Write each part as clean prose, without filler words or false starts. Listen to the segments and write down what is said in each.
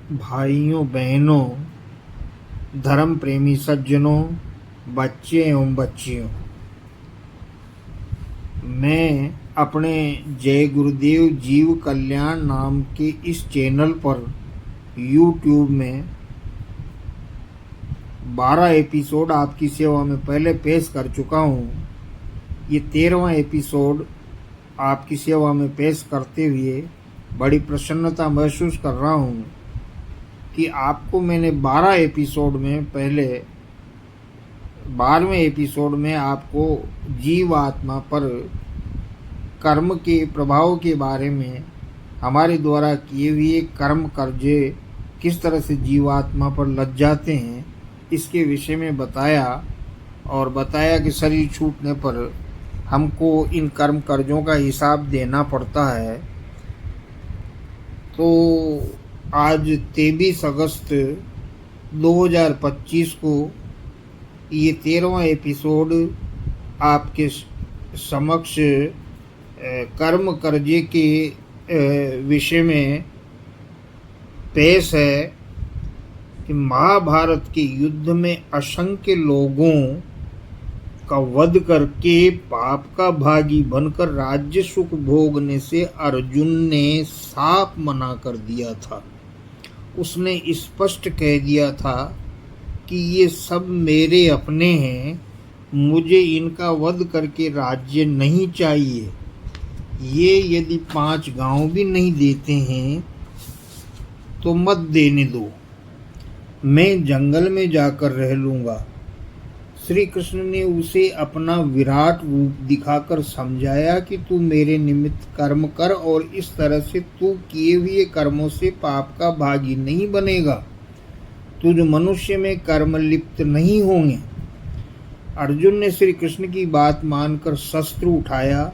भाइयों बहनों, धर्म प्रेमी सज्जनों, बच्चे एवं बच्चियों, मैं अपने जय गुरुदेव जीव कल्याण नाम के इस चैनल पर YouTube में 12 एपिसोड आपकी सेवा में पहले पेश कर चुका हूँ। ये 13वां एपिसोड आपकी सेवा में पेश करते हुए बड़ी प्रसन्नता महसूस कर रहा हूँ कि आपको मैंने 12वें एपिसोड में आपको जीवात्मा पर कर्म के प्रभाव के बारे में, हमारे द्वारा किए हुए कर्म कर्जे किस तरह से जीवात्मा पर लग जाते हैं, इसके विषय में बताया कि शरीर छूटने पर हमको इन कर्म कर्जों का हिसाब देना पड़ता है। तो आज 23 अगस्त 2025 को ये 13वां एपिसोड आपके समक्ष कर्म कर्जे के विषय में पेश है कि महाभारत के युद्ध में असंख्य लोगों का वध करके पाप का भागी बनकर राज्य सुख भोगने से अर्जुन ने साफ मना कर दिया था। उसने स्पष्ट कह दिया था कि ये सब मेरे अपने हैं, मुझे इनका वध करके राज्य नहीं चाहिए। ये यदि 5 गांव भी नहीं देते हैं तो मत देने दो, मैं जंगल में जाकर रह लूँगा। श्री कृष्ण ने उसे अपना विराट रूप दिखाकर समझाया कि तू मेरे निमित्त कर्म कर और इस तरह से तू किए हुए कर्मों से पाप का भागी नहीं बनेगा। तुझ मनुष्य में कर्म लिप्त नहीं होंगे। अर्जुन ने श्री कृष्ण की बात मानकर शस्त्र उठाया।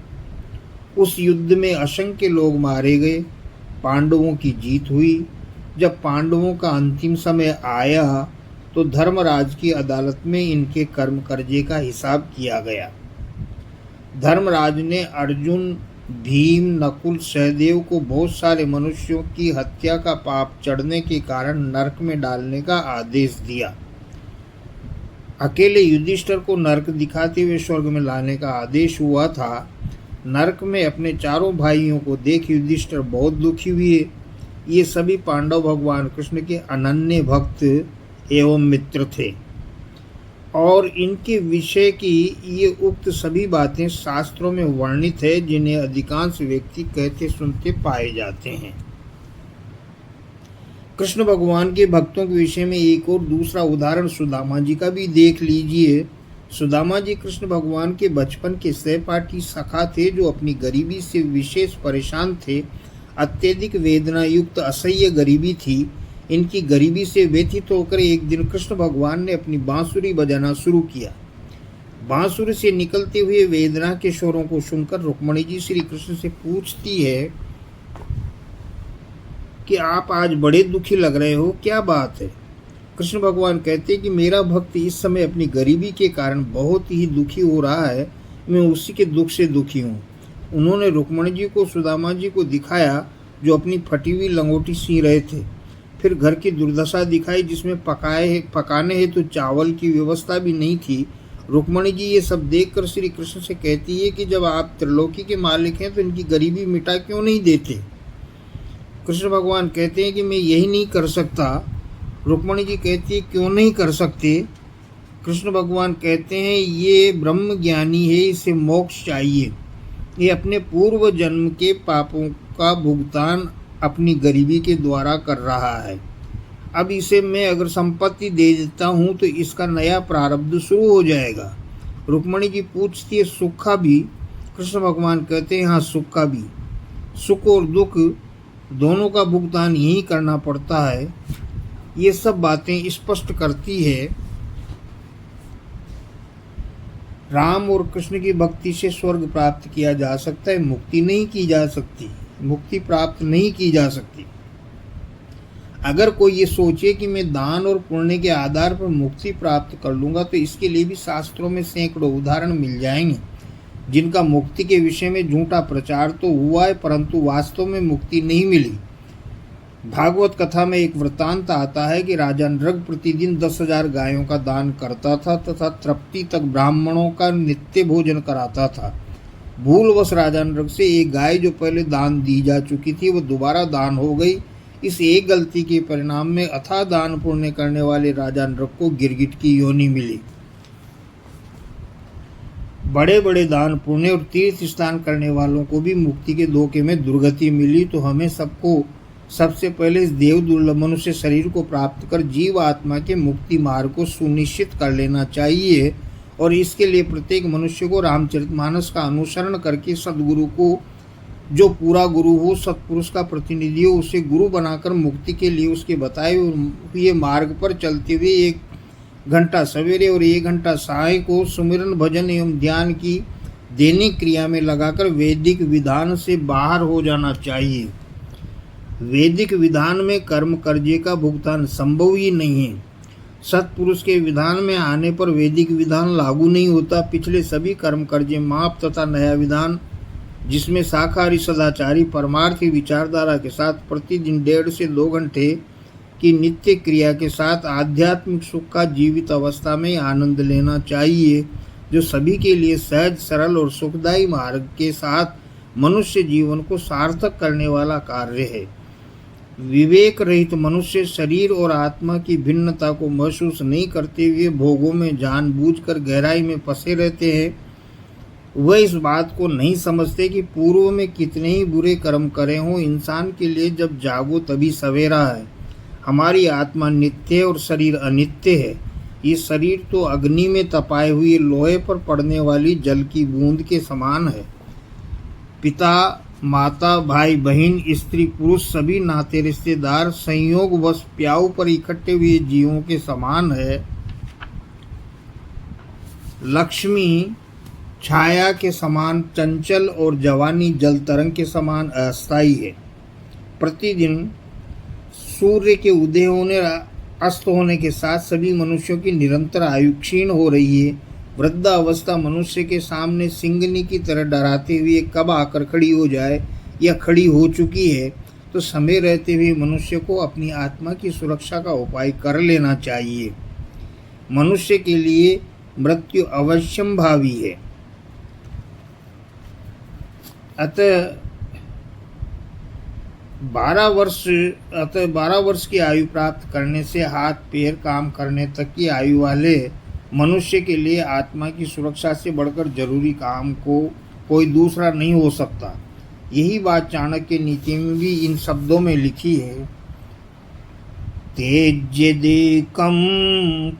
उस युद्ध में असंख्य लोग मारे गए, पांडवों की जीत हुई। जब पांडवों का अंतिम समय आया तो धर्मराज की अदालत में इनके कर्म कर्जे का हिसाब किया गया। धर्मराज ने अर्जुन, भीम, नकुल, सहदेव को बहुत सारे मनुष्यों की हत्या का पाप चढ़ने के कारण नरक में डालने का आदेश दिया। अकेले युधिष्ठिर को नरक दिखाते हुए स्वर्ग में लाने का आदेश हुआ था। नरक में अपने चारों भाइयों को देख युधिष्ठिर बहुत दुखी हुए। ये सभी पांडव भगवान कृष्ण के अनन्य भक्त एवं मित्र थे और इनके विषय की ये उक्त सभी बातें शास्त्रों में वर्णित है, जिन्हें अधिकांश व्यक्ति कहते सुनते पाए जाते हैं। कृष्ण भगवान के भक्तों के विषय में एक और दूसरा उदाहरण सुदामा जी का भी देख लीजिए। सुदामा जी कृष्ण भगवान के बचपन के सहपाठी सखा थे, जो अपनी गरीबी से विशेष परेशान थे। अत्यधिक वेदना युक्त असह्य गरीबी थी। इनकी गरीबी से व्यथित होकर एक दिन कृष्ण भगवान ने अपनी बांसुरी बजाना शुरू किया। बांसुरी से निकलते हुए वेदना के स्वरों को सुनकर रुक्मणी जी श्री कृष्ण से पूछती है कि आप आज बड़े दुखी लग रहे हो, क्या बात है? कृष्ण भगवान कहते हैं कि मेरा भक्त इस समय अपनी गरीबी के कारण बहुत ही दुखी हो रहा है, मैं उसी के दुख से दुखी हूँ। उन्होंने रुक्मणी जी को सुदामा जी को दिखाया, जो अपनी फटी हुई लंगोटी सी रहे थे। फिर घर की दुर्दशा दिखाई, जिसमें पकाने हेतु चावल की व्यवस्था भी नहीं थी। रुक्मणी जी ये सब देखकर श्री कृष्ण से कहती है कि जब आप त्रिलोकी के मालिक हैं तो इनकी गरीबी मिटा क्यों नहीं देते? कृष्ण भगवान कहते हैं कि मैं यही नहीं कर सकता। रुक्मणी जी कहती है क्यों नहीं कर सकते? कृष्ण भगवान कहते हैं ये ब्रह्म ज्ञानी है, इसे मोक्ष चाहिए। ये अपने पूर्व जन्म के पापों का भुगतान अपनी गरीबी के द्वारा कर रहा है। अब इसे मैं अगर संपत्ति दे देता हूँ तो इसका नया प्रारब्ध शुरू हो जाएगा। रुक्मणी जी पूछती है सुख का भी? कृष्ण भगवान कहते हैं हाँ, सुख का भी। सुख और दुख दोनों का भुगतान यही करना पड़ता है। ये सब बातें स्पष्ट करती है राम और कृष्ण की भक्ति से स्वर्ग प्राप्त किया जा सकता है, मुक्ति नहीं की जा सकती, मुक्ति प्राप्त नहीं की जा सकती। अगर कोई ये सोचे कि मैं दान और पुण्य के आधार पर मुक्ति प्राप्त कर लूँगा तो इसके लिए भी शास्त्रों में सैकड़ों उदाहरण मिल जाएंगे, जिनका मुक्ति के विषय में झूठा प्रचार तो हुआ है परंतु वास्तव में मुक्ति नहीं मिली। भागवत कथा में एक वृत्तांत आता है कि राजा नृग प्रतिदिन 10,000 गायों का दान करता था तथा तृप्ति तक ब्राह्मणों का नित्य भोजन कराता था। भूलवश राजा नृग से एक गाय जो पहले दान दी जा चुकी थी वो दोबारा दान हो गई। इस एक गलती के परिणाम में अथाह दान पुण्य करने वाले राजा नृग को गिरगिट की योनि मिली। बड़े बड़े दान पुण्य और तीर्थ स्नान करने वालों को भी मुक्ति के धोखे में दुर्गति मिली। तो हमें सबको सबसे पहले इस देव दुर्लभ मनुष्य शरीर को प्राप्त कर जीव आत्मा के मुक्ति मार्ग को सुनिश्चित कर लेना चाहिए और इसके लिए प्रत्येक मनुष्य को रामचरितमानस का अनुसरण करके सद्गुरु को, जो पूरा गुरु हो, सत्पुरुष का प्रतिनिधि हो, उसे गुरु बनाकर मुक्ति के लिए उसके बताए हुए मार्ग पर चलते हुए 1 घंटा सवेरे और 1 घंटा साय को सुमिरन भजन एवं ध्यान की दैनिक क्रिया में लगाकर वैदिक विधान से बाहर हो जाना चाहिए। वैदिक विधान में कर्म कर्जे का भुगतान संभव ही नहीं है। सत्पुरुष के विधान में आने पर वैदिक विधान लागू नहीं होता। पिछले सभी कर्म कर्जे माप तथा नया विधान, जिसमें शाकाहारी सदाचारी परमार्थी विचारधारा के साथ प्रतिदिन 1.5 से 2 घंटे की नित्य क्रिया के साथ आध्यात्मिक सुख का जीवित अवस्था में आनंद लेना चाहिए, जो सभी के लिए सहज, सरल और सुखदायी मार्ग के साथ मनुष्य जीवन को सार्थक करने वाला कार्य है। विवेक रहित मनुष्य शरीर और आत्मा की भिन्नता को महसूस नहीं करते हुए भोगों में जानबूझकर गहराई में फंसे रहते हैं। वह इस बात को नहीं समझते कि पूर्व में कितने ही बुरे कर्म करे हों, इंसान के लिए जब जागो तभी सवेरा है। हमारी आत्मा नित्य है और शरीर अनित्य है। ये शरीर तो अग्नि में तपाए हुए लोहे पर पड़ने वाली जल की बूंद के समान है। पिता, माता, भाई, बहन, स्त्री, पुरुष सभी नाते रिश्तेदार संयोगवश प्याऊ पर इकट्ठे हुए जीवों के समान है। लक्ष्मी छाया के समान चंचल और जवानी जल तरंग के समान अस्थायी है। प्रतिदिन सूर्य के उदय होने अस्त होने के साथ सभी मनुष्यों की निरंतर आयु क्षीण हो रही है। वृद्धावस्था मनुष्य के सामने सिंगनी की तरह डराते हुए कब आकर खड़ी हो जाए या खड़ी हो चुकी है, तो समय रहते हुए मनुष्य को अपनी आत्मा की सुरक्षा का उपाय कर लेना चाहिए। मनुष्य के लिए मृत्यु अवश्यंभावी है। अतः 12 वर्ष की आयु प्राप्त करने से हाथ पैर काम करने तक की आयु वाले मनुष्य के लिए आत्मा की सुरक्षा से बढ़कर जरूरी काम को कोई दूसरा नहीं हो सकता। यही बात चाणक्य नीति में भी इन शब्दों में लिखी है। तेज्यदेकं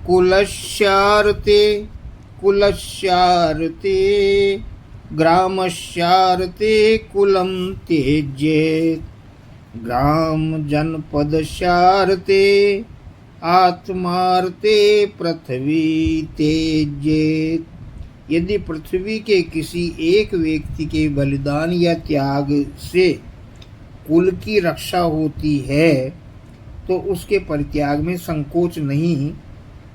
कुलस्यार्ते ग्रामस्यार्ते कुलं त्यजेत् ग्राम जनपदस्यार्ते आत्मार्ते पृथ्वी त्यजेत्। यदि पृथ्वी के किसी एक व्यक्ति के बलिदान या त्याग से कुल की रक्षा होती है तो उसके परित्याग में संकोच नहीं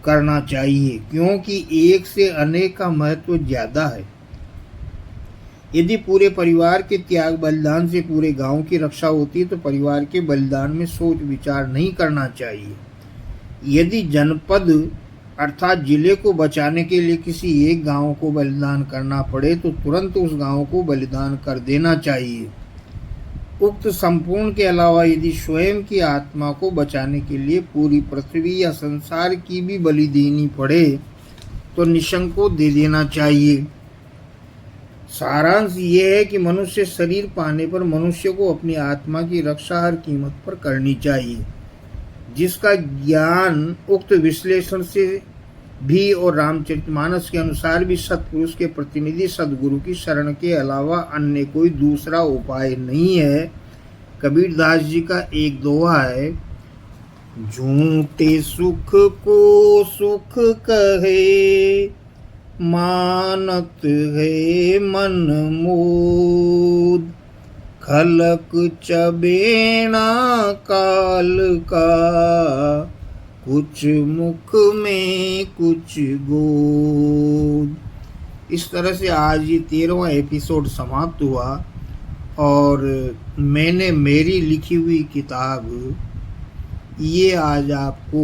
करना चाहिए, क्योंकि एक से अनेक का महत्व ज्यादा है। यदि पूरे परिवार के त्याग बलिदान से पूरे गांव की रक्षा होती है तो परिवार के बलिदान में सोच विचार नहीं करना चाहिए। यदि जनपद अर्थात जिले को बचाने के लिए किसी एक गांव को बलिदान करना पड़े तो तुरंत उस गांव को बलिदान कर देना चाहिए। उक्त संपूर्ण के अलावा यदि स्वयं की आत्मा को बचाने के लिए पूरी पृथ्वी या संसार की भी बलि देनी पड़े तो निशंको दे देना चाहिए। सारांश ये है कि मनुष्य शरीर पाने पर मनुष्य को अपनी आत्मा की रक्षा हर कीमत पर करनी चाहिए, जिसका ज्ञान उक्त विश्लेषण से भी और रामचरितमानस के अनुसार भी सत्पुरुष के प्रतिनिधि सद्गुरु की शरण के अलावा अन्य कोई दूसरा उपाय नहीं है। कबीरदास जी का एक दोहा है, झूठे सुख को सुख कहे मानत है मन मोद, खलक चबेना काल का कुछ मुख में कुछ गोद। इस तरह से आज ये 13वां एपिसोड समाप्त हुआ। और मैंने मेरी लिखी हुई किताब ये आज आपको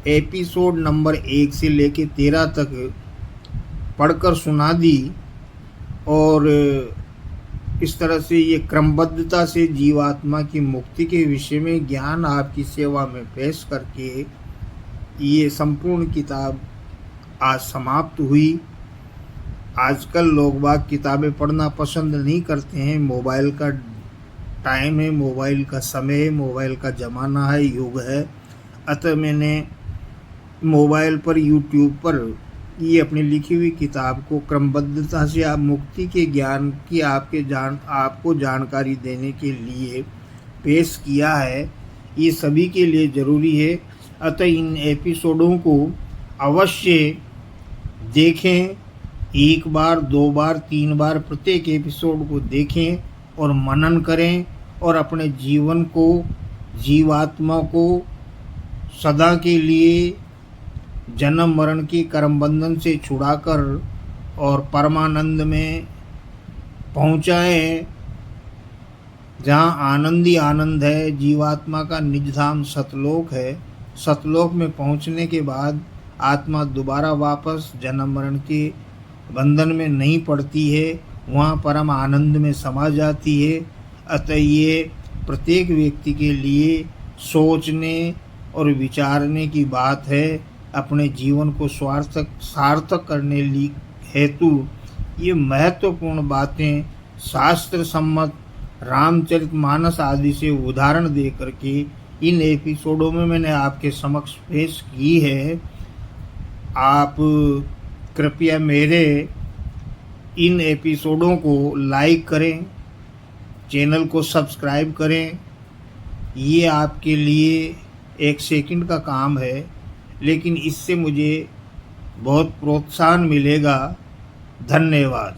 एपिसोड नंबर 1 से लेके 13 तक पढ़कर सुना दी। और इस तरह से ये क्रमबद्धता से जीवात्मा की मुक्ति के विषय में ज्ञान आपकी सेवा में पेश करके ये संपूर्ण किताब आज समाप्त हुई। आजकल लोग बाग किताबें पढ़ना पसंद नहीं करते हैं। मोबाइल का टाइम है, मोबाइल का समय है, मोबाइल का ज़माना है, युग है। अतः मैंने मोबाइल पर यूट्यूब पर ये अपनी लिखी हुई किताब को क्रमबद्धता से आप मुक्ति के ज्ञान की आपको जानकारी देने के लिए पेश किया है। ये सभी के लिए ज़रूरी है। अतः इन एपिसोडों को अवश्य देखें, 1 बार 2 बार 3 बार प्रत्येक एपिसोड को देखें और मनन करें और अपने जीवन को, जीवात्मा को सदा के लिए जन्म मरण की कर्म बंधन से छुड़ाकर और परमानंद में पहुँचाएं, जहाँ आनंद ही आनंद है। जीवात्मा का निज धाम सतलोक है। सतलोक में पहुँचने के बाद आत्मा दोबारा वापस जन्म मरण के बंधन में नहीं पड़ती है, वहाँ परम आनंद में समा जाती है। अतः ये प्रत्येक व्यक्ति के लिए सोचने और विचारने की बात है। अपने जीवन को सार्थक करने हेतु ये महत्वपूर्ण बातें शास्त्र सम्मत रामचरितमानस आदि से उदाहरण दे करके इन एपिसोडों में मैंने आपके समक्ष पेश की है। आप कृपया मेरे इन एपिसोडों को लाइक करें, चैनल को सब्सक्राइब करें। ये आपके लिए 1 सेकंड का काम है, लेकिन इससे मुझे बहुत प्रोत्साहन मिलेगा। धन्यवाद।